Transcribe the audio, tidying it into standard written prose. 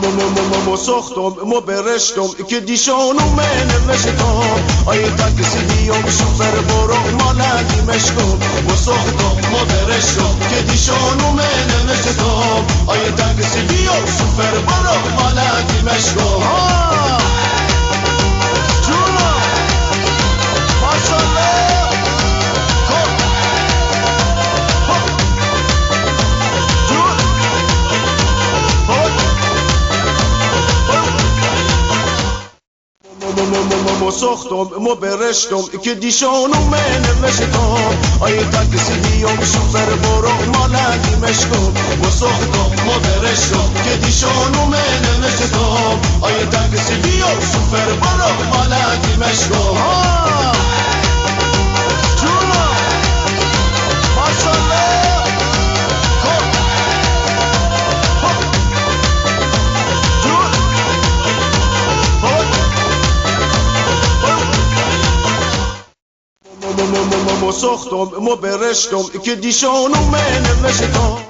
مو ساختم مو برشتم که دیشانو نوشتم آیه تاکسی بیام شوفر برو مالکی مشکم مو ساختم مو برشتم که دیشانو نوشتم آیه تاکسی بیام شوفر برو مالکی مشکم جونا ماشالله مو ساختم مو برشتم که دیشانو نوشتم آیه تاکسی بیام شوفر برو مالکی مشکم مو ساختم مو برشتم که دیشانو نوشتم آیه تاکسی بیام شوفر برو مالکی مشکم جونا ماشالله مو ساختم مو برشتم که دیشانو نوشتم